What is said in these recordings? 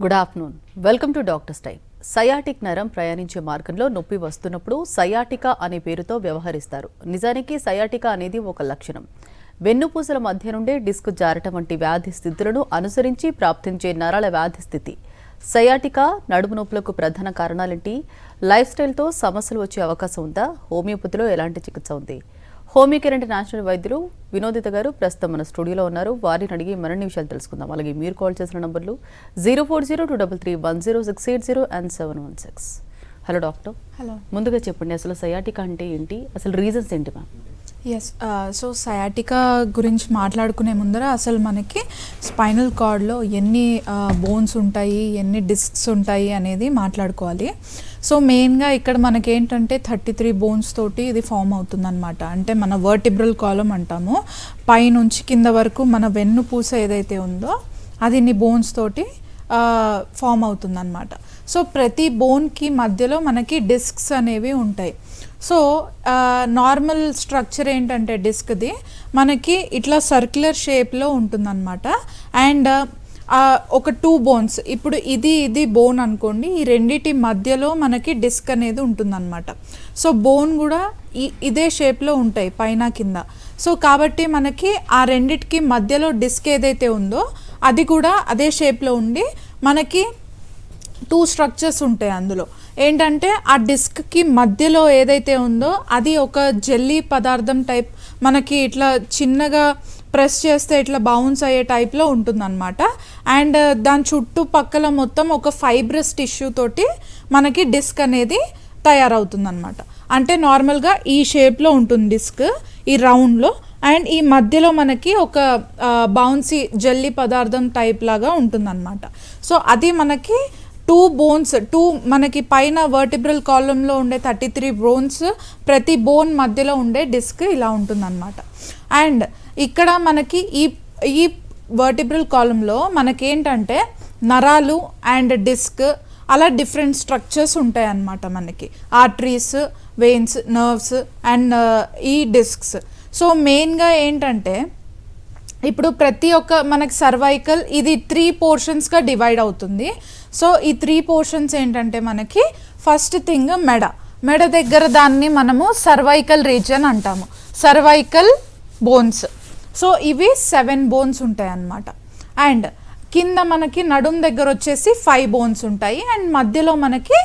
Good afternoon. Welcome to doctors time. Sciatic నరం ప్రయాణించే మార్గంలో నొప్పి వస్తున్నప్పుడు సయాటికా అనే పేరుతో వ్యవహరిస్తారు. నిజానికి సయాటికా అనేది ఒక లక్షణం. వెన్నుపూసల మధ్య నుండే డిస్క్ జారటం వంటి వ్యాధి స్థితులను అనుసరించి ప్రాప్తించే నరాల వ్యాధి స్థితి. సయాటికా నడుము నొప్పులకు ప్రధాన కారణాలేంటి? లైఫ్ స్టైల్తో సమస్యలు వచ్చే అవకాశం ఉందా? హోమియోపతిలో ఎలాంటి చికిత్స ఉంది? హోమియోకేర్ నేషనల్ వైద్యులు వినోదిత గారు ప్రస్తుతం మన స్టూడియోలో ఉన్నారు. వారిని అడిగి మరిన్ని విషయాలు తెలుసుకుందాం. అలాగే మీరు కాల్ చేసిన నంబర్లు 0402331068 అండ్ 716. Hello doctor. హలో. ముందుగా చెప్పండి, అసలు సయాటికా అంటే ఏంటి, అసలు రీజన్స్ ఏంటి మ్యామ్? సో సయాటికా గురించి మాట్లాడుకునే ముందర అసలు మనకి స్పైనల్ కార్డ్లో ఎన్ని బోన్స్ ఉంటాయి, ఎన్ని డిస్క్స్ ఉంటాయి అనేది మాట్లాడుకోవాలి. సో మెయిన్గా ఇక్కడ మనకేంటంటే 33 బోన్స్ తోటి ఇది ఫామ్ అవుతుందన్నమాట. అంటే మన వర్టిబ్రల్ కాలమ్ అంటాము. పైనుంచి కింద వరకు మన వెన్నుపూస ఏదైతే ఉందో అది ఇన్ని బోన్స్ తోటి ఫామ్ అవుతుందన్నమాట. సో ప్రతి బోన్కి మధ్యలో మనకి డిస్క్స్ అనేవి ఉంటాయి. సో నార్మల్ స్ట్రక్చర్ ఏంటంటే డిస్క్ది మనకి ఇట్లా సర్క్యులర్ షేప్లో ఉంటుందన్నమాట. అండ్ ఒక 2 బోన్స్, ఇప్పుడు ఇది బోన్ అనుకోండి, ఈ రెండిటి మధ్యలో మనకి డిస్క్ అనేది ఉంటుందన్నమాట. సో బోన్ కూడా ఇదే షేప్లో ఉంటాయి పైన కింద. సో కాబట్టి మనకి ఆ రెండిటికి మధ్యలో డిస్క్ ఏదైతే ఉందో అది కూడా అదే షేప్లో ఉండి మనకి 2 స్ట్రక్చర్స్ ఉంటాయి. అందులో ఏంటంటే ఆ డిస్క్కి మధ్యలో ఏదైతే ఉందో అది ఒక జెల్లీ పదార్థం టైప్, మనకి ఇట్లా చిన్నగా ప్రెస్ చేస్తే ఇట్లా బౌన్స్ అయ్యే టైప్లో ఉంటుందన్నమాట. అండ్ దాని చుట్టుపక్కల మొత్తం ఒక ఫైబ్రస్ టిష్యూ తోటి మనకి డిస్క్ అనేది తయారవుతుందన్నమాట. అంటే నార్మల్గా ఈ షేప్లో ఉంటుంది డిస్క్, ఈ రౌండ్లో. అండ్ ఈ మధ్యలో మనకి ఒక బౌన్సీ జెల్లీ పదార్థం టైప్ లాగా ఉంటుందన్నమాట. సో అది మనకి 2 బోన్స్, మనకి పైన వర్టిబ్రల్ కాలంలో ఉండే 33 బోన్స్, ప్రతి బోన్ మధ్యలో ఉండే డిస్క్ ఇలా ఉంటుందన్నమాట. అండ్ ఇక్కడ మనకి ఈ వర్టిబ్రల్ కాలంలో మనకేంటంటే నరాలు అండ్ డిస్క్ అలా డిఫరెంట్ స్ట్రక్చర్స్ ఉంటాయి అన్నమాట. మనకి ఆర్టరీస్, వెయిన్స్, నర్వ్స్ అండ్ ఈ డిస్క్స్. సో మెయిన్గా ఏంటంటే ఇప్పుడు ప్రతి ఒక్క మనకి సర్వైకల్ ఇది 3 పోర్షన్స్గా డివైడ్ అవుతుంది. సో ఈ 3 పోర్షన్స్ ఏంటంటే మనకి ఫస్ట్ థింగ్ మెడ దగ్గర దాన్ని మనము సర్వైకల్ రీజియన్ అంటాము, సర్వైకల్ బోన్స్. సో ఇవి 7 బోన్స్ ఉంటాయి అన్నమాట. అండ్ కింద మనకి నడుం దగ్గర వచ్చేసి 5 బోన్స్ ఉంటాయి. అండ్ మధ్యలో మనకి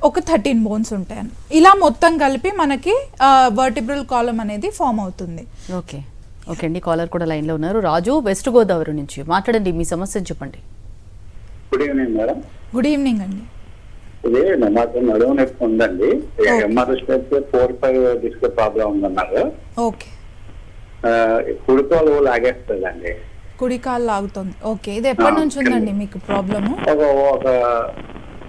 ఒక 13 బోన్స్ ఉంటాయి. ఇలా మొత్తం కలిపి మనకి వర్టిబ్రల్ కాలమ్ అనేది ఫామ్ అవుతుంది. ఓకే అండి. కాలర్ కూడా లైన్లో ఉన్నారు. రాజు, వెస్ట్ గోదావరి నుంచి మాట్లాడండి, మీ సమస్యను చెప్పండి. Good evening madam. Good evening అండి. ఇది నాకు నడుము నొప్పి ఉందండి. ఎంఆర్ఐ స్టెప్ 4-5 డిస్క్ ప్రాబ్లం ఉందన్నారు. ఓకే. కుడికాలు లాగేస్తుందండి. కుడికాలు లాగుతుంది. ఓకే. ఇది ఎప్పటి నుంచి ఉందండి మీకు ప్రాబ్లము? ఒక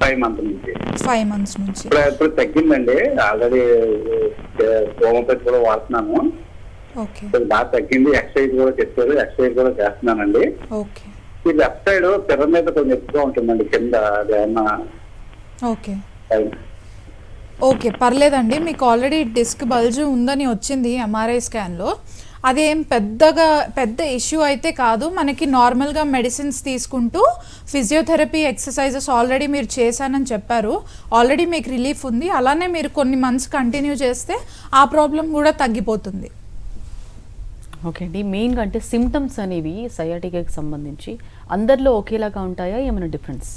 5 months నుంచి. 5 months నుంచి. ఇప్పుడు తగ్గిందండి. ఆల్రెడీ హోమియోపతి కూడా వాడుతున్నాను. ఓకే. బాగా తగ్గింది. ఎక్సర్సైజ్ కూడా చెప్పారు, ఎక్సర్సైజ్ కూడా చేస్తున్నానండి. ఓకే. ఈ లెఫ్ట్ సైడ్ పిర్ర మీద కొంచెం ఎక్కువ ఉంటుందండి, కింద అదేమన్నా. ఓకే ఓకే పర్లేదండి. మీకు ఆల్రెడీ డిస్క్ బల్జ్ ఉందని వచ్చింది ఎంఆర్ఐ స్కాన్లో. అదేం పెద్ద ఇష్యూ అయితే కాదు. మనకి నార్మల్గా మెడిసిన్స్ తీసుకుంటూ ఫిజియోథెరపీ ఎక్సర్సైజెస్ ఆల్రెడీ మీరు చేశానని చెప్పారు. ఆల్రెడీ మీకు రిలీఫ్ ఉంది. అలానే మీరు కొన్ని మంత్స్ కంటిన్యూ చేస్తే ఆ ప్రాబ్లం కూడా తగ్గిపోతుంది. ఓకే అండి. మెయిన్గా అంటే సిమ్టమ్స్ అనేవి సయాటికాకి సంబంధించి అందరిలో ఒకేలాగా ఉంటాయా, ఏమైనా డిఫరెన్స్?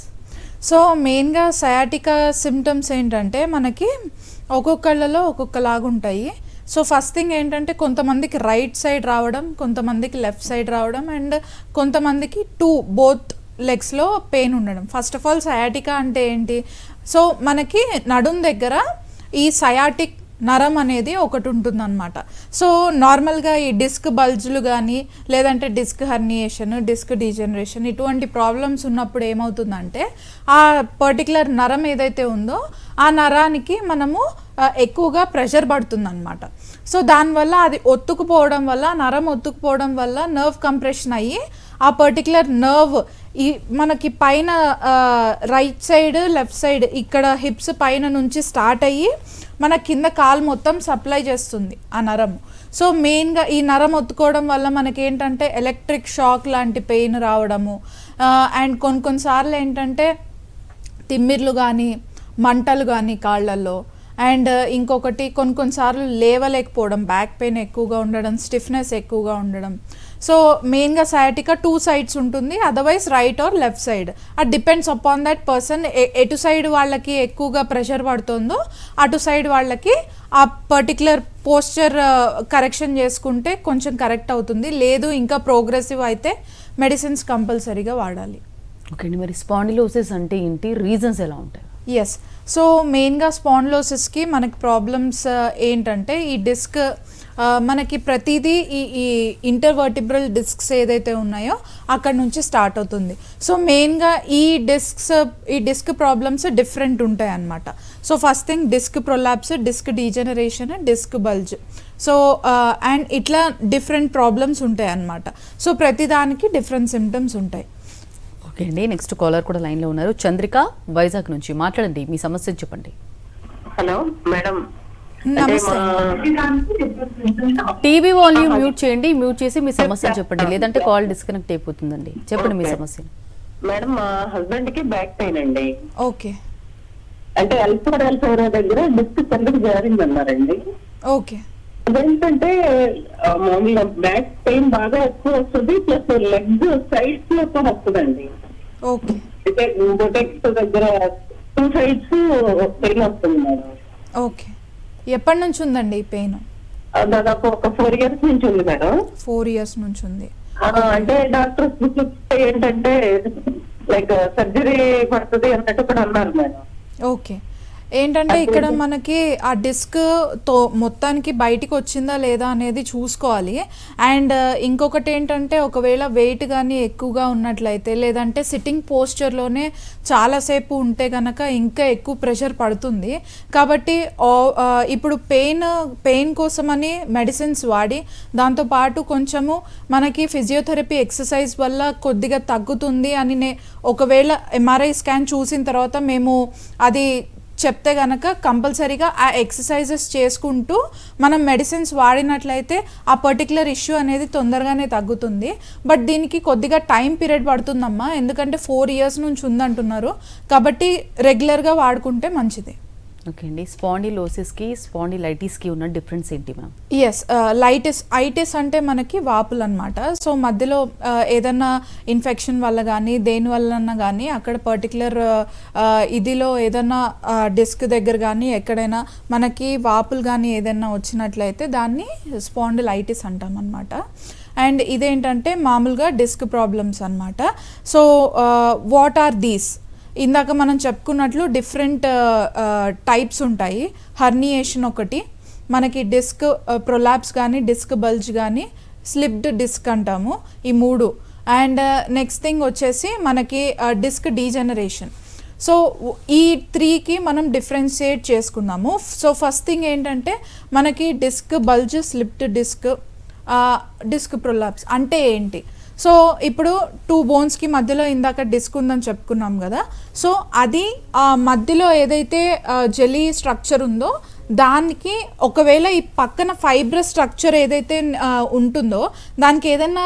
సో మెయిన్గా సయాటికా సిమ్టమ్స్ ఏంటంటే మనకి ఒక్కొక్కళ్ళలో ఒక్కొక్కలాగా ఉంటాయి. సో ఫస్ట్ థింగ్ ఏంటంటే కొంతమందికి రైట్ సైడ్ రావడం, కొంతమందికి లెఫ్ట్ సైడ్ రావడం, అండ్ కొంతమందికి బోత్ లెగ్స్లో పెయిన్ ఉండడం. ఫస్ట్ ఆఫ్ ఆల్ సయాటికా అంటే ఏంటి? సో మనకి నడుం దగ్గర ఈ సయాటిక్ నరం అనేది ఒకటి ఉంటుందన్నమాట. సో నార్మల్గా ఈ డిస్క్ బల్జ్లు కానీ లేదంటే డిస్క్ హర్నియేషన్, డిస్క్ డీజనరేషన్ ఇటువంటి ప్రాబ్లమ్స్ ఉన్నప్పుడు ఏమవుతుందంటే ఆ పర్టికులర్ నరం ఏదైతే ఉందో ఆ నరానికి మనము ఎక్కువగా ప్రెషర్ పడుతుందన్నమాట. సో దానివల్ల అది ఒత్తుకుపోవడం వల్ల, నరం ఒత్తుకుపోవడం వల్ల నర్వ్ కంప్రెషన్ అయ్యి ఆ పర్టికులర్ నర్వ్ ఈ మనకి పైన రైట్ సైడ్, లెఫ్ట్ సైడ్ ఇక్కడ హిప్స్ పైన నుంచి స్టార్ట్ అయ్యి మన కింద కాలు మొత్తం సప్లై చేస్తుంది ఆ నరం. సో మెయిన్గా ఈ నరం ఒత్తుకోవడం వల్ల మనకి ఏంటంటే ఎలక్ట్రిక్ షాక్ లాంటి పెయిన్ రావడము, అండ్ కొన్నిసార్లు ఏంటంటే తిమ్మిర్లు కానీ మంటలు కానీ కాళ్ళల్లో, అండ్ ఇంకొకటి కొన్నిసార్లు లేవలేకపోవడం, బ్యాక్ పెయిన్ ఎక్కువగా ఉండడం, స్టిఫ్నెస్ ఎక్కువగా ఉండడం. సో మెయిన్గా సయాటికా 2 sides ఉంటుంది, otherwise right are left side. అది డిపెండ్స్ అపాన్ దట్ పర్సన్. ఎటు సైడ్ వాళ్ళకి ఎక్కువగా ప్రెషర్ పడుతుందో అటు సైడ్ వాళ్ళకి ఆ పర్టికులర్ పోస్చర్ కరెక్షన్ చేసుకుంటే కొంచెం కరెక్ట్ అవుతుంది. లేదు ఇంకా ప్రోగ్రెసివ్ అయితే మెడిసిన్స్ కంపల్సరీగా వాడాలి. ఓకే అండి, మరి స్పాండిలోసిస్ అంటే ఏంటి, రీజన్స్ ఎలా ఉంటాయి? ఎస్, సో మెయిన్గా స్పాండిలోసిస్కి మనకి ప్రాబ్లమ్స్ ఏంటంటే ఈ డిస్క్ మనకి ప్రతిదీ ఈ ఇంటర్వర్టిబ్రల్ డిస్క్స్ ఏదైతే ఉన్నాయో అక్కడ నుంచి స్టార్ట్ అవుతుంది. సో మెయిన్గా ఈ డిస్క్ ప్రాబ్లమ్స్ డిఫరెంట్ ఉంటాయి అన్నమాట. So first thing disc prolapse, disc degeneration, disc bulge. So and ఇట్లా డిఫరెంట్ ప్రాబ్లమ్స్ ఉంటాయి అన్నమాట. సో ప్రతిదానికి డిఫరెంట్ సిమ్టమ్స్ ఉంటాయి. ఓకే అండి, నెక్స్ట్ కాలర్ కూడా లైన్లో ఉన్నారు. చంద్రిక, వైజాగ్ నుంచి. మాట్లాడండి, మీ సమస్యను చెప్పండి. హలో మేడం, నమస్తే. టీవీ వాల్యూమ్ మ్యూట్ చేయండి, మ్యూట్ చేసి మీ సమస్యను చెప్పండి, లేదంటే కాల్ డిస్కనెక్ట్ అయిపోతుందండి. చెప్పండి మీ సమస్యను. మేడం మా హస్బెండ్ కి బ్యాక్ పెయిన్ అండి. ఓకే అంటే ఎల్ఫోరా దగ్గర డిస్క్ కిందకి జారింది అన్నారండి. ఓకే అదేంటంటే మామూలుగా బ్యాక్ పెయిన్ బాగా ఎక్కువ వస్తుంది, ప్లస్ లెగ్ సైడ్స్ లో కూడా వస్తుందండి. ఓకే అంటే బొటెక్స్ దగ్గర 2 sides పెయిన్ వస్తుంది మేడం. ఓకే ఎప్పటి నుంచి ఉందండి ఈ పెయిన్? దాదాపు ఒక 4 years నుంచి ఉంది మేడం. 4 years నుంచి ఉంది. అంటే డాక్టర్స్ ఏంటంటే లైక్ సర్జరీ పడుతుంది అన్నట్టు కూడా అన్నారు మేడం. ఓకే ఏంటంటే ఇక్కడ మనకి ఆ డిస్క్ మొత్తానికి బయటికి వచ్చిందా లేదా అనేది చూసుకోవాలి. అండ్ ఇంకొకటి ఏంటంటే ఒకవేళ వెయిట్ కానీ ఎక్కువగా ఉన్నట్లయితే, లేదంటే సిట్టింగ్ పోస్చర్లోనే చాలాసేపు ఉంటే కనుక ఇంకా ఎక్కువ ప్రెషర్ పడుతుంది. కాబట్టి ఇప్పుడు పెయిన్ కోసమని మెడిసిన్స్ వాడి దాంతోపాటు కొంచెము మనకి ఫిజియోథెరపీ ఎక్సర్సైజ్ వల్ల కొద్దిగా తగ్గుతుంది అని ఒకవేళ ఎంఆర్ఐ స్కాన్ చూసిన తర్వాత మేము అది చెప్తే కనుక కంపల్సరీగా ఆ ఎక్సర్సైజెస్ చేసుకుంటూ మనం మెడిసిన్స్ వాడినట్లయితే ఆ పర్టికులర్ ఇష్యూ అనేది తొందరగానే తగ్గుతుంది. బట్ దీనికి కొద్దిగా టైం పీరియడ్ పడుతుందమ్మా, ఎందుకంటే 4 years నుంచి ఉందంటున్నారు కాబట్టి రెగ్యులర్గా వాడుకుంటే మంచిది. ఓకే అండి, స్పాండిలోసిస్కి స్పాండిలైటిస్కి ఉన్న డిఫరెన్స్ ఏంటి మ్యామ్? ఎస్, ఐటిస్ అంటే మనకి వాపులు అనమాట. సో మధ్యలో ఏదన్నా ఇన్ఫెక్షన్ వల్ల కానీ దేని వల్ల కానీ అక్కడ పర్టికులర్ ఇదిలో ఏదన్నా డిస్క్ దగ్గర కానీ ఎక్కడైనా మనకి వాపులు కానీ ఏదైనా వచ్చినట్లయితే దాన్ని స్పాండిలైటిస్ అంటాం అనమాట. అండ్ ఇదేంటంటే మామూలుగా డిస్క్ ప్రాబ్లమ్స్ అనమాట. So what are these? ఇందాక మనం చెప్పుకున్నట్లు డిఫరెంట్ టైప్స్ ఉంటాయి. హర్నియేషన్ ఒకటి, మనకి డిస్క్ ప్రొలాప్స్ కానీ డిస్క్ బల్జ్ కానీ స్లిప్డ్ డిస్క్ అంటాము, ఈ 3. అండ్ నెక్స్ట్ థింగ్ వచ్చేసి మనకి డిస్క్ డీజనరేషన్. సో ఈ 3కి మనం డిఫరెన్షియేట్ చేసుకుందాము. సో ఫస్ట్ థింగ్ ఏంటంటే మనకి disc bulge, slipped disc prolapse అంటే ఏంటి? సో ఇప్పుడు 2 bonesకి మధ్యలో ఇందాక డిస్క్ ఉందని చెప్పుకున్నాం కదా. సో అది మధ్యలో ఏదైతే జెలీ స్ట్రక్చర్ ఉందో దానికి ఒకవేళ ఈ పక్కన ఫైబ్రస్ స్ట్రక్చర్ ఏదైతే ఉంటుందో దానికి ఏదైనా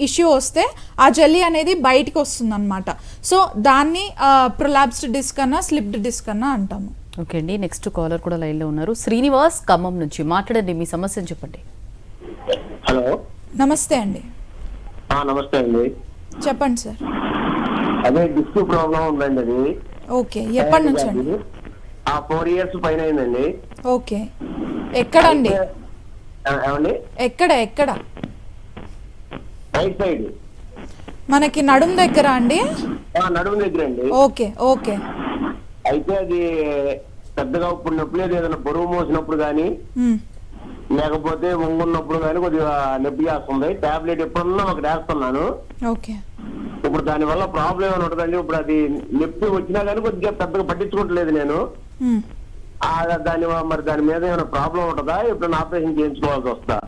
ఇష్యూ వస్తే ఆ జెల్లీ అనేది బయటికి వస్తుంది అనమాట. సో దాన్ని ప్రొలాప్స్డ్ డిస్క్ అన్నా స్లిప్డ్ డిస్క్ అన్నా అంటాము. ఓకే అండి, నెక్స్ట్ కాలర్ కూడా లైన్లో ఉన్నారు. శ్రీనివాస్, ఖమ్మం నుంచి. మాట్లాడండి, మీ సమస్యను చెప్పండి. హలో, నమస్తే అండి. నమస్తే అండి, చెప్పండి సార్. అదే డిస్క్ ప్రాబ్లం ఉందండి. అది ఓకే ఎప్పటి నుంచి అండి? 4 years పైన అయిందండి. ఓకే ఎక్కడండి? ఏమండి? ఎక్కడ? రైట్ సైడ్, మనకి నడుం దగ్గర అండి? నడుము దగ్గర అండి. ఓకే అయితే అది పెద్దగా ఇప్పుడు నొప్పి లేదు. ఏదైనా బరువు మోసినప్పుడు కానీ లేకపోతే వంగున్నప్పుడు కానీ కొద్దిగా నొప్పి చేస్తుంది. టాబ్లెట్ ఎప్పుడన్నా ఒకటి వేస్తున్నాను. ఓకే ఇప్పుడు దాని వల్ల ప్రాబ్లం ఏమైనా ఉంటుందండి? ఇప్పుడు అది నొప్పి వచ్చినా కానీ కొద్దిగా పెద్దగా పట్టించుకోవట్లేదు నేను. దాని మీద ఏమైనా ప్రాబ్లం ఉంటుందా? ఇప్పుడు ఆపరేషన్ చేయించుకోవాల్సి వస్తుందా?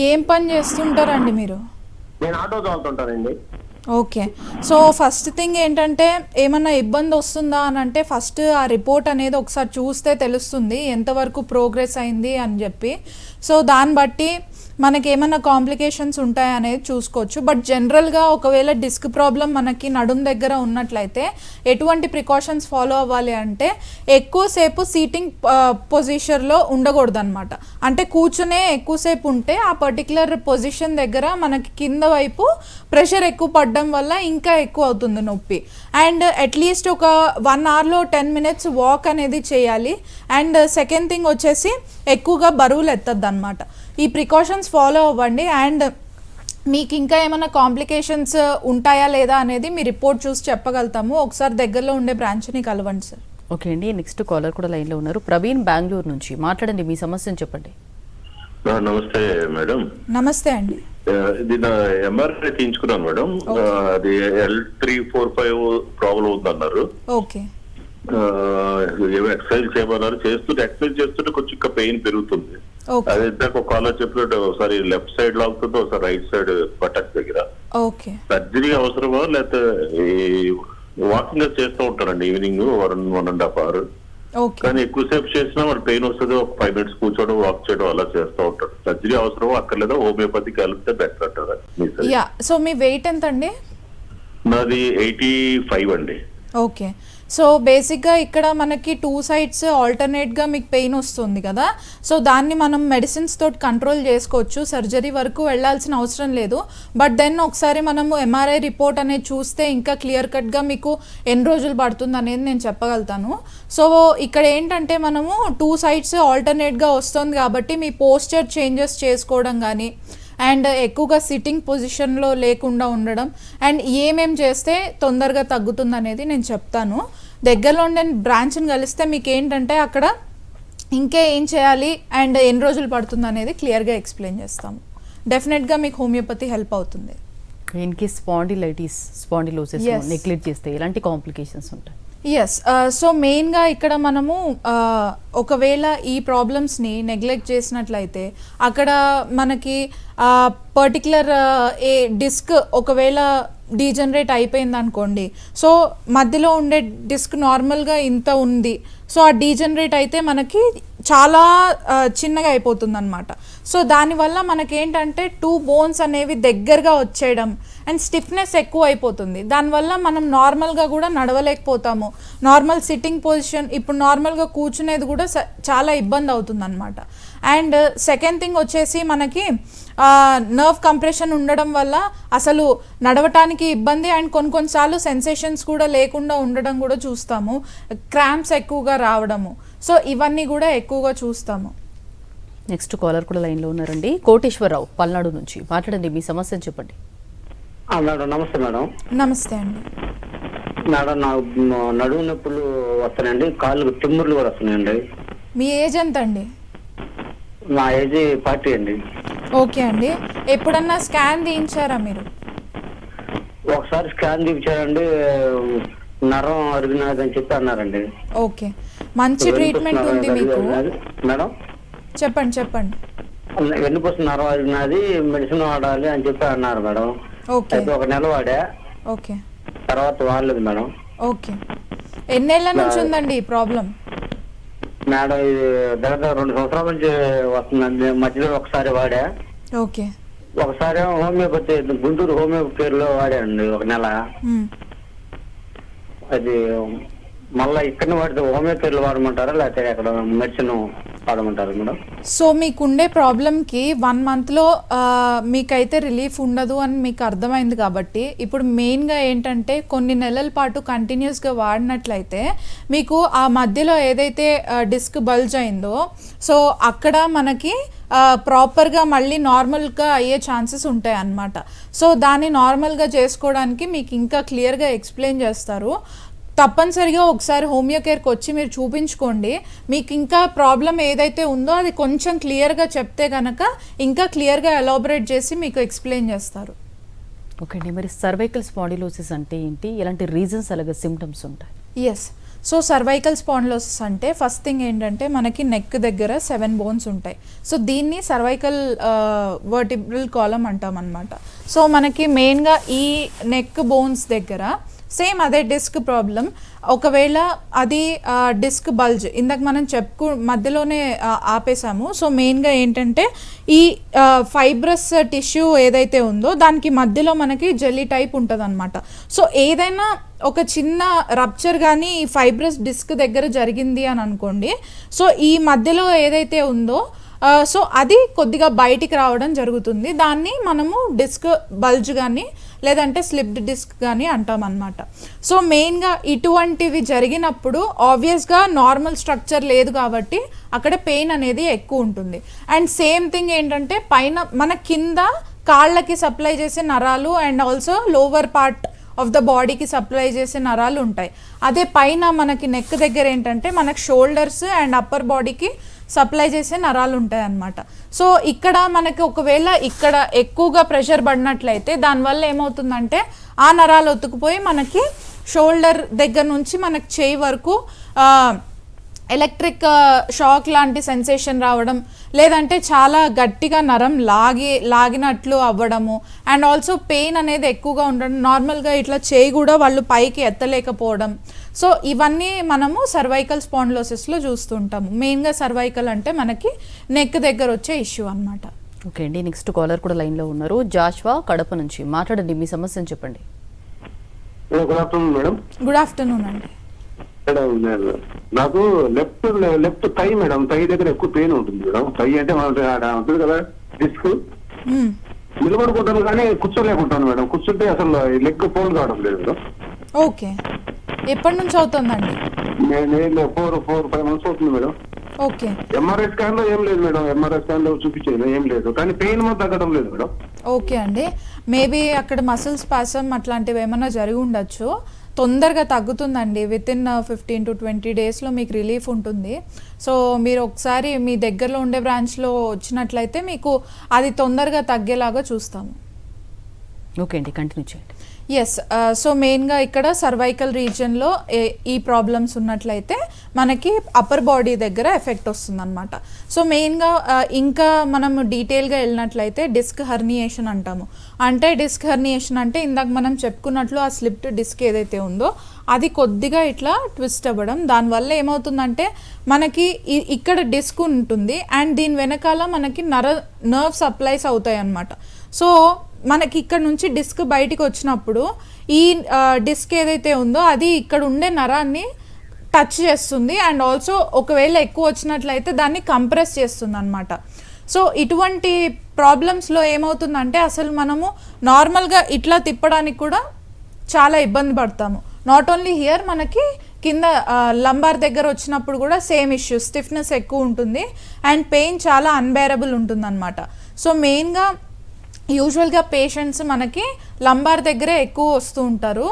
ఏం పని చేస్తుంటారండి మీరు? నేను ఆటో తోలుతుంటానండి. ఓకే. సో ఫస్ట్ థింగ్ ఏంటంటే ఏమన్నా ఇబ్బంది వస్తుందా అని అంటే ఫస్ట్ ఆ రిపోర్ట్ అనేది ఒకసారి చూస్తే తెలుస్తుంది ఎంతవరకు ప్రోగ్రెస్ అయింది అని చెప్పి. సో దాన్ని బట్టి మనకి ఏమైనా కాంప్లికేషన్స్ ఉంటాయా అనేది చూసుకోవచ్చు. బట్ జనరల్గా ఒకవేళ డిస్క్ ప్రాబ్లం మనకి నడుం దగ్గర ఉన్నట్లయితే ఎటువంటి ప్రికాషన్స్ ఫాలో అవ్వాలి అంటే ఎక్కువసేపు సీటింగ్ పొజిషన్లో ఉండకూడదు అనమాట. అంటే కూర్చునే ఎక్కువసేపు ఉంటే ఆ పర్టికులర్ పొజిషన్ దగ్గర మనకి కింద వైపు ప్రెషర్ ఎక్కువ పడడం వల్ల ఇంకా ఎక్కువ అవుతుంది నొప్పి. అండ్ అట్లీస్ట్ ఒక 1 అవర్లో 10 minutes వాక్ అనేది చేయాలి. అండ్ సెకండ్ థింగ్ వచ్చేసి ఎక్కువగా బరువులు ఎత్తద్దు అనమాట. ఈ ప్రికాషన్స్ ఫాలో అవ్వండి. అండ్ మీకు ఇంకా ఏమైనా కాంప్లికేషన్స్ ఉంటాయా లేదా అనేది మీ రిపోర్ట్ చూసి చెప్పగలుగుతాము. ఒకసారి దగ్గరలో ఉండే బ్రాంచ్ని కలవండి సార్. ఓకే అండి, నెక్స్ట్ కాలర్ కూడా లైన్లో ఉన్నారు. ప్రవీణ్ బెంగళూరు నుంచి మాట్లాడండి, మీ సమస్యను చెప్పండి. నమస్తే మేడం. నమస్తే అండి. ఇది నా ఎంఆర్ఐ తీయించుకున్నాను మేడం. అది L345 ప్రాబ్లం ఉందన్నారు. ఓకే. ఏమో ఎక్సర్సైజ్ చేయమన్నారు. ఎక్సర్సైజ్ చేస్తుంటే కొంచెం ఇంకా పెయిన్ పెరుగుతుంది. అది ఇందాక ఒక కాలర్ చెప్పినట్టు ఒకసారి లెఫ్ట్ సైడ్ లాగుతుంది, ఒకసారి రైట్ సైడ్ బటక్ దగ్గర. ఓకే. సర్జరీ అవసరమా లేకపోతే వాకింగ్ చేస్తూ ఉంటారండి ఈవినింగ్ 1.5 hours. కానీ ఎక్కువసేపు చేసినా మరి పెయిన్ వస్తుంది. ఒక 5 minutes కూర్చోవడం, వాక్ చేయడం అలా చేస్తూ ఉంటారు. సర్జరీ అవసరం అక్కర్లేదా? హోమియోపతికి కలిపితే బెటర్ అంటారా? యా. సో మీ వెయిట్ ఎంత అండి? నాది 85 అండి. ఓకే. సో బేసిక్గా ఇక్కడ మనకి 2 sides ఆల్టర్నేట్గా మీకు పెయిన్ వస్తుంది కదా. సో దాన్ని మనం మెడిసిన్స్ తోటి కంట్రోల్ చేసుకోవచ్చు. సర్జరీ వరకు వెళ్ళాల్సిన అవసరం లేదు. బట్ దెన్ ఒకసారి మనము ఎంఆర్ఐ రిపోర్ట్ అనేది చూస్తే ఇంకా క్లియర్ కట్గా మీకు ఎన్ని రోజులు పడుతుంది అనేది నేను చెప్పగలుగుతాను. సో ఇక్కడ ఏంటంటే మనము 2 sides ఆల్టర్నేట్గా వస్తుంది కాబట్టి మీ పోస్చర్ చేంజెస్ చేసుకోవడం కానీ అండ్ ఎక్కువగా సిట్టింగ్ పొజిషన్లో లేకుండా ఉండడం అండ్ ఏమేం చేస్తే తొందరగా తగ్గుతుంది అనేది నేను చెప్తాను. దగ్గరలో ఉండే బ్రాంచ్ని కలిస్తే మీకు ఏంటంటే అక్కడ ఇంకా ఏం చేయాలి అండ్ ఎన్ని రోజులు పడుతుంది అనేది క్లియర్గా ఎక్స్ప్లెయిన్ చేస్తాము. డెఫినెట్గా మీకు హోమియోపతి హెల్ప్ అవుతుంది. ఇన్ కేస్ స్పాండిలోసిస్ నెగ్లెక్ట్ చేస్తే ఎలాంటి కాంప్లికేషన్స్ ఉంటాయి? ఎస్. సో మెయిన్గా ఇక్కడ మనము ఒకవేళ ఈ ప్రాబ్లమ్స్ని నెగ్లెక్ట్ చేసినట్లయితే అక్కడ మనకి పర్టికులర్ ఏ డిస్క్ ఒకవేళ డీజనరేట్ అయిపోయింది అనుకోండి. సో మధ్యలో ఉండే డిస్క్ నార్మల్గా ఇంత ఉంది. సో ఆ డీజనరేట్ అయితే మనకి చాలా చిన్నగా అయిపోతుంది అనమాట. సో దానివల్ల మనకేంటంటే 2 bones అనేవి దగ్గరగా వచ్చేయడం అండ్ స్టిఫ్నెస్ ఎక్కువ అయిపోతుంది. దానివల్ల మనం నార్మల్గా కూడా నడవలేకపోతాము. నార్మల్ సిట్టింగ్ పొజిషన్ ఇప్పుడు నార్మల్గా కూర్చునేది కూడా చాలా ఇబ్బంది అవుతుంది అనమాట. అండ్ సెకండ్ థింగ్ వచ్చేసి మనకి నర్వ్ కంప్రెషన్ ఉండడం వల్ల అసలు నడవటానికి ఇబ్బంది అండ్ కొన్నిసార్లు సెన్సేషన్స్ కూడా లేకుండా ఉండడం కూడా చూస్తాము. క్రాంప్స్ ఎక్కువగా రావడము. సో ఇవన్నీ కూడా ఎక్కువగా చూస్తాము. నెక్స్ట్ కాలర్ కూడా లైన్లో ఉన్నారండి. కోటేశ్వరరావు పల్నాడు నుంచి మాట్లాడండి, మీ సమస్యను చెప్పండి. మేడం నమస్తే మేడం. నమస్తే అండి. మేడం నా నడుము నొప్పులు వస్తున్నాయండి, కాళ్ళు తిమ్ముర్లు కూడా వస్తున్నాయండి. మీ ఏజ్ ఎంత అండి? నా ఏజ్ 40 అండి. ఓకే అండి. ఎప్పుడన్నా స్కాన్ తీయించారా మీరు? ఒకసారి స్కాన్ తీయించారండి, నరం అరిగినదని చెప్పి అన్నారండి. ఓకే. మంచి ట్రీట్మెంట్ ఉంది మీకు. మేడం చెప్పండి. వెన్నుపూస నరం అరిగినది, మెడిసిన్ వాడాలి అని చెప్పి అన్నారు మేడం. ఓకే. 1 నెల వాడా. ఓకే. తర్వాత వాడలేదు మేడం. ఓకే. ఎన్నేళ్ల నుంచి ఉందండి ఈ ప్రాబ్లం? మేడం ఇది దగ్గర 2 సంవత్సరాల నుంచి వస్తుందండి. మధ్యలో ఒకసారి వాడా. ఓకే. ఒకసారి హోమియోపతి గుంటూరు హోమియోపతిలో వాడానండి 1 నెల. అది మళ్ళీ ఇక్కడ వాడితే హోమియోపతిలో వాడమంటారా లేకపోతే అక్కడ మెడిసిన్ వాడమంటారా మేడం? సో మీకుండే ప్రాబ్లంకి 1 monthలో మీకైతే రిలీఫ్ ఉండదు అని మీకు అర్థమైంది కాబట్టి ఇప్పుడు మెయిన్గా ఏంటంటే కొన్ని నెలల పాటు కంటిన్యూస్గా వాడినట్లయితే మీకు ఆ మధ్యలో ఏదైతే డిస్క్ బల్జ్ అయిందో సో అక్కడ మనకి ప్రాపర్గా మళ్ళీ నార్మల్గా అయ్యే ఛాన్సెస్ ఉంటాయి అన్నమాట. సో దాన్ని నార్మల్గా చేసుకోవడానికి మీకు ఇంకా క్లియర్గా ఎక్స్ప్లెయిన్ చేస్తారు. తప్పనిసరిగా ఒకసారి హోమియో కేర్కి వచ్చి మీరు చూపించుకోండి. మీకు ఇంకా ప్రాబ్లం ఏదైతే ఉందో అది కొంచెం క్లియర్గా చెప్తే కనుక ఇంకా క్లియర్గా ఎలాబరేట్ చేసి మీకు ఎక్స్ప్లెయిన్ చేస్తారు. ఓకే అండి, మరి సర్వైకల్ స్పాండిలోసిస్ అంటే ఏంటి, ఎలాంటి రీజన్స్ అలాగే సిమ్టమ్స్ ఉంటాయి? ఎస్. సో సర్వైకల్ స్పాండిలోసిస్ అంటే ఫస్ట్ థింగ్ ఏంటంటే మనకి నెక్ దగ్గర 7 బోన్స్ ఉంటాయి. సో దీన్ని సర్వైకల్ వర్టిబ్రల్ కాలమ్ అంటాం అనమాట. సో మనకి మెయిన్గా ఈ నెక్ బోన్స్ దగ్గర సేమ్ అదే డిస్క్ ప్రాబ్లం. ఒకవేళ అది డిస్క్ బల్జ్ ఇందాక మనం మధ్యలోనే ఆపేసాము. సో మెయిన్గా ఏంటంటే ఈ ఫైబ్రస్ టిష్యూ ఏదైతే ఉందో దానికి మధ్యలో మనకి జెల్లీ టైప్ ఉంటుంది అనమాట. సో ఏదైనా ఒక చిన్న రప్చర్ కానీ ఈ ఫైబ్రస్ డిస్క్ దగ్గర జరిగింది అని అనుకోండి, సో ఈ మధ్యలో ఏదైతే ఉందో సో అది కొద్దిగా బయటికి రావడం జరుగుతుంది. దాన్ని మనము డిస్క్ బల్జ్ కానీ లేదంటే స్లిప్డ్ డిస్క్ కానీ అంటాం అన్నమాట. సో మెయిన్గా ఇటువంటివి జరిగినప్పుడు ఆబ్వియస్గా నార్మల్ స్ట్రక్చర్ లేదు కాబట్టి అక్కడ పెయిన్ అనేది ఎక్కువ ఉంటుంది. అండ్ సేమ్ థింగ్ ఏంటంటే పైన మన కింద కాళ్ళకి సప్లై చేసే నరాలు and also lower part of the బాడీకి సప్లై చేసే నరాలు ఉంటాయి. అదే పైన మనకి నెక్ దగ్గర ఏంటంటే మనకి షోల్డర్స్ అండ్ అప్పర్ బాడీకి సప్లై చేసే నరాలు ఉంటాయి అన్నమాట. సో ఇక్కడ మనకి ఒకవేళ ఇక్కడ ఎక్కువగా ప్రెషర్ పడినట్లయితే దానివల్ల ఏమవుతుందంటే ఆ నరాలు ఒత్తుకుపోయి మనకి షోల్డర్ దగ్గర నుంచి మనకి చేయి వరకు ఎలక్ట్రిక్ షాక్ లాంటి సెన్సేషన్ రావడం, లేదంటే చాలా గట్టిగా నరం లాగినట్లు అవ్వడము, అండ్ ఆల్సో పెయిన్ అనేది ఎక్కువగా ఉండడం, నార్మల్గా ఇట్లా చేయి కూడా వాళ్ళు పైకి ఎత్తలేకపోవడం. సో ఇవన్నీ మనము సర్వైకల్ స్పాండిలోసిస్లో చూస్తుంటాము. మెయిన్గా సర్వైకల్ అంటే మనకి నెక్ దగ్గర వచ్చే ఇష్యూ అన్నమాట. ఓకే అండి, నెక్స్ట్ కాలర్ కూడా లైన్లో ఉన్నారు. జాష్వా కడప నుంచి మాట్లాడండి, మీ సమస్యను చెప్పండి. Good afternoon madam. Good afternoon అండి. నాకు లెఫ్ట్ థై మేడం, థై దగ్గర ఎక్కువ పెయిన్ ఉంటుంది మేడం. థై అంటే ఉంటుంది కదా డిస్క్, నిలబడుకుంటాను కానీ కూర్చోలేకుంటాను మేడం. కూర్చుంటే అసలు లెగ్ ఫోల్డ్ కావడం లేదు మేడం. ఓకే, ఎప్పటి నుంచి అవుతుందండి? నేను 4-5 months అవుతుంది మేడం. ఓకే. ఎంఆర్ఐ స్కాన్ లో ఏం లేదు మేడం, ఎంఆర్ఐ స్కాన్ లో చూపించేది ఏం లేదు, కానీ పెయిన్ మాత్రం తగ్గడం లేదు మేడం. ఓకే అండి, మేబీ అక్కడ మసిల్ స్పాసమ్ అట్లాంటివి ఏమైనా జరిగి ఉండొచ్చు. తొందరగా తగ్గుతుందండి, వితిన్ 15 to 20 daysలో మీకు రిలీఫ్ ఉంటుంది. సో మీరు ఒకసారి మీ దగ్గరలో ఉండే బ్రాంచ్లో వచ్చినట్లయితే మీకు అది తొందరగా తగ్గేలాగా చూస్తాము. ఓకే అండి, కంటిన్యూ చేయండి. ఎస్, సో మెయిన్గా ఇక్కడ సర్వైకల్ రీజియన్లో ఈ ప్రాబ్లమ్స్ ఉన్నట్లయితే మనకి అప్పర్ బాడీ దగ్గర ఎఫెక్ట్ వస్తుంది అనమాట. సో మెయిన్గా ఇంకా మనం డీటెయిల్గా వెళ్ళినట్లయితే డిస్క్ హర్నియేషన్ అంటాము. అంటే డిస్క్ హర్నియేషన్ అంటే ఇందాక మనం చెప్పుకున్నట్లు ఆ స్లిప్డ్ డిస్క్ ఏదైతే ఉందో అది కొద్దిగా ఇట్లా ట్విస్ట్ అవ్వడం. దానివల్ల ఏమవుతుందంటే మనకి ఇక్కడ డిస్క్ ఉంటుంది అండ్ దీని వెనకాల మనకి నర్వ్ సప్లైస్ అవుతాయి అన్నమాట. సో మనకి ఇక్కడ నుంచి డిస్క్ బయటికి వచ్చినప్పుడు ఈ డిస్క్ ఏదైతే ఉందో అది ఇక్కడ ఉండే నరాన్ని టచ్ చేస్తుంది అండ్ ఆల్సో ఒకవేళ ఎక్కువ వచ్చినట్లయితే దాన్ని కంప్రెస్ చేస్తుంది అనమాట. సో ఇటువంటి ప్రాబ్లమ్స్లో ఏమవుతుందంటే అసలు మనము నార్మల్గా ఇట్లా తిప్పడానికి కూడా చాలా ఇబ్బంది పడతాము. నాట్ ఓన్లీ హియర్, మనకి కింద లంబార్ దగ్గర వచ్చినప్పుడు కూడా సేమ్ ఇష్యూ, స్టిఫ్నెస్ ఎక్కువ ఉంటుంది అండ్ పెయిన్ చాలా అన్బేరబుల్ ఉంటుంది అనమాట. సో మెయిన్గా యూజువల్గా పేషెంట్స్ మనకి లంబార్ దగ్గరే ఎక్కువ వస్తూ ఉంటారు,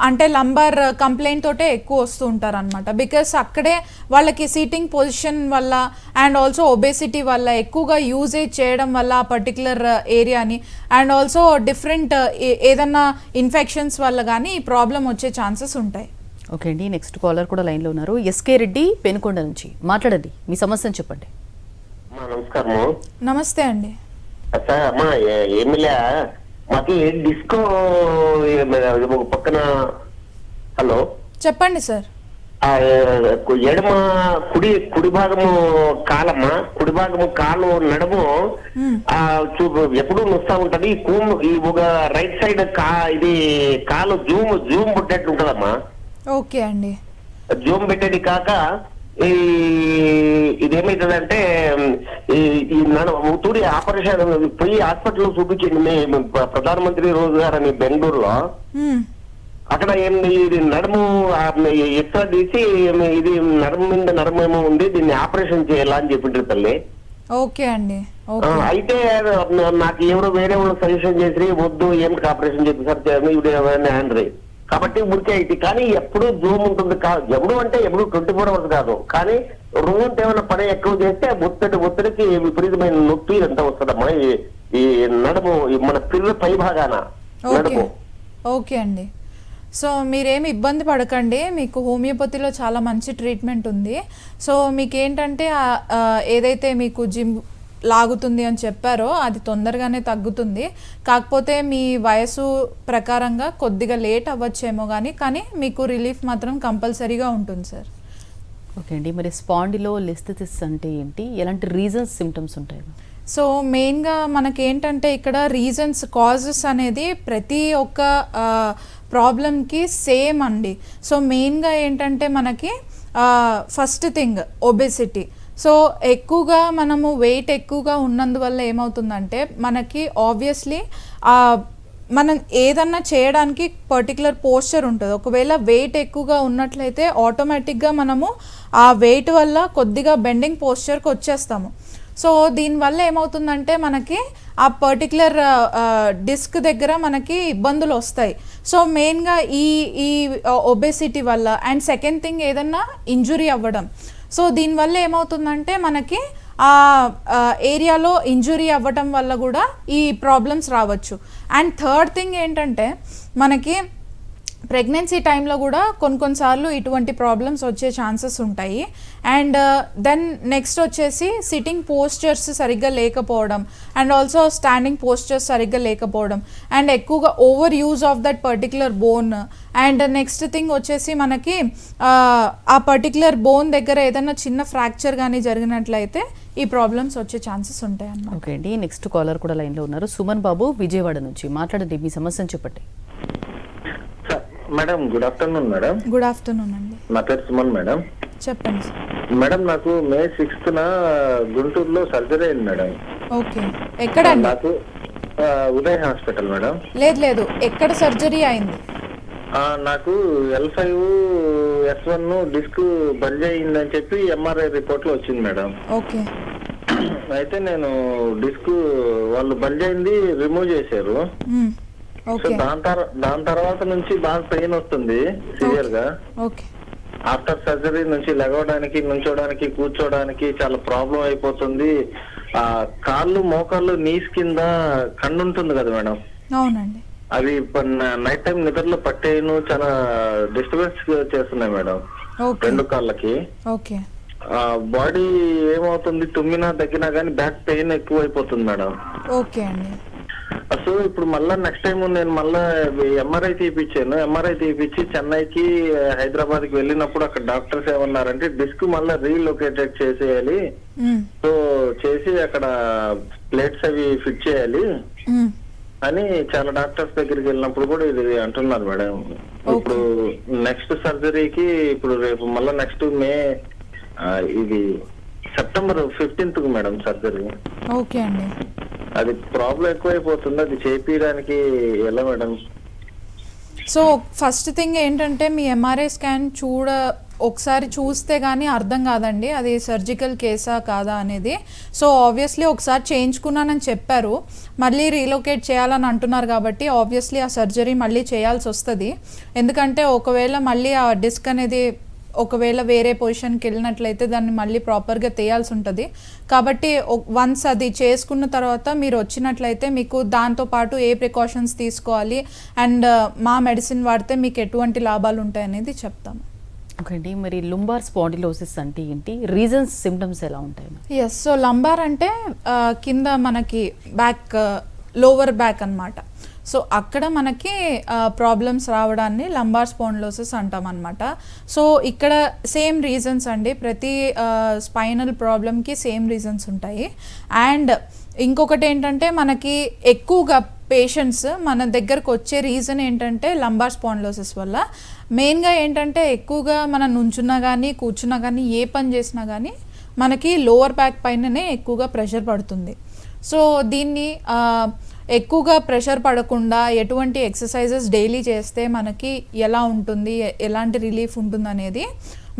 అంటే లంబార్ కంప్లైంట్ తోటే ఎక్కువ వస్తూ ఉంటారు అనమాట. బికాస్ అక్కడే వాళ్ళకి సీటింగ్ పొజిషన్ వల్ల అండ్ ఆల్సో ఒబేసిటీ వల్ల ఎక్కువగా యూజేజ్ చేయడం వల్ల ఆ పర్టికులర్ ఏరియాని అండ్ ఆల్సో డిఫరెంట్ ఏదన్నా ఇన్ఫెక్షన్స్ వల్ల కానీ ఈ ప్రాబ్లం వచ్చే ఛాన్సెస్ ఉంటాయి. ఓకే అండి, నెక్స్ట్ కాలర్ కూడా లైన్లో ఉన్నారు. ఎస్కే రెడ్డి పెనుకొండ నుంచి మాట్లాడండి, మీ సమస్యను చెప్పండి. నమస్కారం. నమస్తే అండి. సార్ అమ్మా ఏమిలే మాకు డిస్కో పక్కన. హలో చెప్పండి సార్. ఎడమ కుడి భాగము కాలమ్మా, కుడి భాగము కాలు నడుము ఎప్పుడు నొస్తా ఉంటది. ఈ ఒక రైట్ సైడ్ ఇది కాలు జూమ్ పుట్టేట్టు ఉంటదమ్మా. ఓకే అండి. జూమ్ పెట్టేది కాక ఇదేమైతుందంటే ఈ తూడి ఆపరేషన్ పోయి హాస్పిటల్లో చూపించింది ప్రధానమంత్రి రోజ్గార్ అని బెంగళూరులో. అక్కడ ఇది నడుము ఎక్స్ట్రా తీసి ఇది నడుము మీద నడుము ఏమో ఉంది, దీన్ని ఆపరేషన్ చేయాలా అని చెప్పింటారు తల్లి. ఓకే అండి. అయితే నాకు ఎవరో వేరే వాళ్ళు సజెషన్ చేసి వద్దు ఏమిటి ఆపరేషన్ చేసి ఆండ్రీ కాబట్టి ఊరికే అయితే. కానీ ఎప్పుడు జూమ్ ఉంటుంది ఎప్పుడు అంటే ఎప్పుడు 24 hours కాదు, కానీ రోజు ఏమైనా పని ఎక్కువ చేస్తే ఒత్తిడికి విపరీతమైన నొప్పి ఎంత వస్తుందమ్మా ఈ నడుము మన పిల్లల పై భాగాన నడుము. ఓకే అండి. సో మీరేమి ఇబ్బంది పడకండి, మీకు హోమియోపతిలో చాలా మంచి ట్రీట్మెంట్ ఉంది. సో మీకు ఏంటంటే ఏదైతే మీకు జిమ్ లాగుతుంది అని చెప్పారో అది తొందరగానే తగ్గుతుంది. కాకపోతే మీ వయసు ప్రకారంగా కొద్దిగా లేట్ అవ్వచ్చేమో కానీ మీకు రిలీఫ్ మాత్రం కంపల్సరీగా ఉంటుంది సార్. ఓకే అండి, మరి స్పాండిలోలిస్థెసిస్ అంటే ఏంటి, ఎలాంటి రీజన్స్ సిమ్టమ్స్ ఉంటాయి? సో మెయిన్గా మనకేంటంటే ఇక్కడ రీజన్స్ కాజెస్ అనేది ప్రతి ఒక్క ప్రాబ్లమ్కి సేమ్ అండి. సో మెయిన్గా ఏంటంటే మనకి ఫస్ట్ థింగ్ ఒబెసిటీ. సో ఎక్కువగా మనము వెయిట్ ఎక్కువగా ఉన్నందువల్ల ఏమవుతుందంటే మనకి ఆబ్వియస్లీ మనం ఏదన్నా చేయడానికి పర్టికులర్ పోస్చర్ ఉంటుంది. ఒకవేళ వెయిట్ ఎక్కువగా ఉన్నట్లయితే ఆటోమేటిక్గా మనము ఆ వెయిట్ వల్ల కొద్దిగా బెండింగ్ పోస్చర్కి వచ్చేస్తాము. సో దీనివల్ల ఏమవుతుందంటే మనకి ఆ పర్టికులర్ డిస్క్ దగ్గర మనకి ఇబ్బందులు వస్తాయి. సో మెయిన్గా ఈ ఒబెసిటీ వల్ల. అండ్ సెకండ్ థింగ్ ఏదన్నా ఇంజురీ అవ్వడం. సో దీనివల్ల ఏమవుతుందంటే మనకి ఆ ఏరియాలో ఇంజురీ అవ్వటం వల్ల కూడా ఈ ప్రాబ్లమ్స్ రావచ్చు. అండ్ థర్డ్ థింగ్ ఏంటంటే మనకి ప్రెగ్నెన్సీ టైంలో కూడా కొన్నిసార్లు ఇటువంటి ప్రాబ్లమ్స్ వచ్చే ఛాన్సెస్ ఉంటాయి. అండ్ దెన్ నెక్స్ట్ వచ్చేసి సిట్టింగ్ పోస్చర్స్ సరిగ్గా లేకపోవడం అండ్ ఆల్సో స్టాండింగ్ పోస్చర్స్ సరిగ్గా లేకపోవడం అండ్ ఎక్కువగా over use of that particular bone. And next thing వచ్చేసి మనకి ఆ పర్టికులర్ బోన్ దగ్గర ఏదైనా చిన్న ఫ్రాక్చర్ కానీ జరిగినట్లయితే ఈ ప్రాబ్లమ్స్ వచ్చే ఛాన్సెస్ ఉంటాయి అన్నమాట. ఓకే అండి, నెక్స్ట్ కాలర్ కూడా లైన్లో ఉన్నారు. సుమన్ బాబు విజయవాడ నుంచి మాట్లాడండి, మీ సమస్యను చెప్పండి. Madam good afternoon madam. Good afternoon అండి. నా పేరు సుమన్ మేడం. చెప్పండి సార్. మేడం నాకు May 6th గుంటూరులో సర్జరీ అయింది మేడం. ఓకే, ఎక్కడండి? నాకు ఉదయ్ హాస్పిటల్ మేడం. లేదు, ఎక్కడ సర్జరీ అయింది? నాకు L5S1 డిస్క్ బంద్ అయిందని చెప్పి MRI రిపోర్ట్ లో వచ్చింది మేడం. ఓకే. అయితే నేను డిస్క్ వాళ్ళు బంద్ అయింది రిమూవ్ చేశారు. సో దాని తర్వాత నుంచి బాగా పెయిన్ వస్తుంది సివియర్ గా. ఆఫ్టర్ సర్జరీ నుంచి లెగవడానికి, నుంచోడానికి, కూర్చోడానికి చాలా ప్రాబ్లం అయిపోతుంది. కాళ్ళు మోకాళ్ళు నీస్ కింద కన్ను ఉంటుంది కదా మేడం, అవునండి, అవి నైట్ టైం నిద్రలో పట్టేను చాలా డిస్టర్బెన్స్ చేస్తున్నాయి మేడం రెండు కాళ్ళకి. బాడీ ఏమవుతుంది, తుమ్మినా దగ్గినా గానీ బ్యాక్ పెయిన్ ఎక్కువ అయిపోతుంది మేడం. ఓకే అండి. సో ఇప్పుడు మళ్ళా నెక్స్ట్ టైం నేను మళ్ళా MRI తీపిచ్చాను. MRI తీపిచ్చి చెన్నైకి, హైదరాబాద్ కి వెళ్ళినప్పుడు అక్కడ డాక్టర్స్ ఏమన్నారంటే డిస్క్ మళ్ళా రీలొకేటెడ్ చేసేయాలి, సో చేసి అక్కడ ప్లేట్స్ అవి ఫిట్ చేయాలి అని చాలా డాక్టర్స్ దగ్గరికి వెళ్ళినప్పుడు కూడా ఇది అంటున్నారు మేడం. ఇప్పుడు నెక్స్ట్ సర్జరీకి ఇప్పుడు రేపు మళ్ళా నెక్స్ట్ ఇది September 15th madam surgery. Okay అండి. అది ప్రాబ్లం ఎక్కువైపోతుంది, అది చేయించడానికి ఎలా మేడం? సో ఫస్ట్ థింగ్ ఏంటంటే మీ MRI స్కాన్ ఒకసారి చూస్తే కానీ అర్థం కాదండి అది సర్జికల్ కేసా కాదా అనేది. సో ఆబ్వియస్లీ ఒకసారి చేయించుకున్నానని చెప్పారు, మళ్ళీ రీలొకేట్ చేయాలని అంటున్నారు కాబట్టి ఆబ్వియస్లీ ఆ సర్జరీ మళ్ళీ చేయాల్సి వస్తుంది. ఎందుకంటే ఒకవేళ మళ్ళీ ఆ డిస్క్ అనేది ఒకవేళ వేరే పొజిషన్కి వెళ్ళినట్లయితే దాన్ని మళ్ళీ ప్రాపర్గా తీయాల్సి ఉంటుంది. కాబట్టి వన్స్ అది చేసుకున్న తర్వాత మీరు వచ్చినట్లయితే మీకు దాంతోపాటు ఏ ప్రికాషన్స్ తీసుకోవాలి అండ్ మా మెడిసిన్ వాడితే మీకు ఎటువంటి లాభాలు ఉంటాయనేది చెప్తాము. ఓకే అండి, మరి లుంబార్ స్పాండిలోసిస్ అంటే ఏంటి, రీజన్స్, సిమ్టమ్స్ ఎలా ఉంటాయి? ఎస్, సో లంబార్ అంటే కింద మనకి బ్యాక్, లోవర్ బ్యాక్ అన్నమాట. సో అక్కడ మనకి ప్రాబ్లమ్స్ రావడాన్ని లంబార్ స్పాండిలోసిస్ అంటాం అనమాట. సో ఇక్కడ సేమ్ రీజన్స్ అండి, ప్రతి స్పైనల్ ప్రాబ్లమ్కి సేమ్ రీజన్స్ ఉంటాయి. అండ్ ఇంకొకటి ఏంటంటే మనకి ఎక్కువగా పేషెంట్స్ మన దగ్గరకు వచ్చే రీజన్ ఏంటంటే లంబార్ స్పాండిలోసిస్ వల్ల. మెయిన్గా ఏంటంటే ఎక్కువగా మనం నుంచున్నా కానీ కూర్చున్నా కానీ ఏ పని చేసినా కానీ మనకి లోవర్ బ్యాక్ పైననే ఎక్కువగా ప్రెషర్ పడుతుంది. సో దీన్ని ఎక్కువగా ప్రెషర్ పడకుండా ఎటువంటి ఎక్సర్సైజెస్ డైలీ చేస్తే మనకి ఎలా ఉంటుంది, ఎలాంటి రిలీఫ్ ఉంటుంది అనేది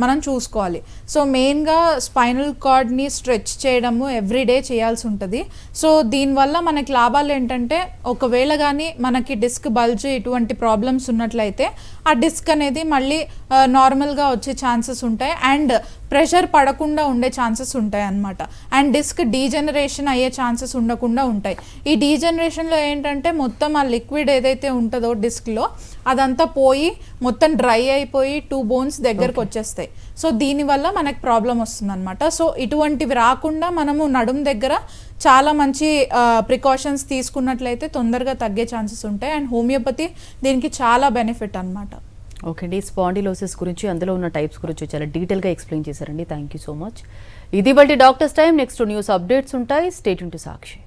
మనం చూసుకోవాలి. సో మెయిన్గా స్పైనల్ కార్డ్ని స్ట్రెచ్ చేయడము ఎవ్రీడే చేయాల్సి ఉంటుంది. సో దీనివల్ల మనకి లాభాలు ఏంటంటే, ఒకవేళ కానీ మనకి డిస్క్ బల్జ్ ఇటువంటి ప్రాబ్లమ్స్ ఉన్నట్లయితే ఆ డిస్క్ అనేది మళ్ళీ నార్మల్గా వచ్చే ఛాన్సెస్ ఉంటాయి అండ్ ప్రెషర్ పడకుండా ఉండే ఛాన్సెస్ ఉంటాయి అన్నమాట. అండ్ డిస్క్ డీజనరేషన్ అయ్యే ఛాన్సెస్ ఉండకుండా ఉంటాయి. ఈ డీజనరేషన్లో ఏంటంటే మొత్తం ఆ లిక్విడ్ ఏదైతే ఉంటుందో డిస్క్లో అదంతా పోయి మొత్తం డ్రై అయిపోయి 2 బోన్స్ దగ్గరకు వచ్చేస్తాయి. సో దీనివల్ల మనకు ప్రాబ్లం వస్తుంది అనమాట. సో ఇటువంటివి రాకుండా మనము నడుము దగ్గర చాలా మంచి ప్రికాషన్స్ తీసుకున్నట్లయితే తొందరగా తగ్గే ఛాన్సెస్ ఉంటాయి. అండ్ హోమియోపతి దీనికి చాలా బెనిఫిట్ అనమాట. ఓకే అండి, స్పాండిలోసిస్ గురించి, అందులో ఉన్న టైప్స్ గురించి చాలా డీటెయిల్గా ఎక్స్ప్లెయిన్ చేశారండి. Thank you so much. ఇది బట్టి doctors time. Next news updates ఉంటాయి. Stay tune to Sakshi.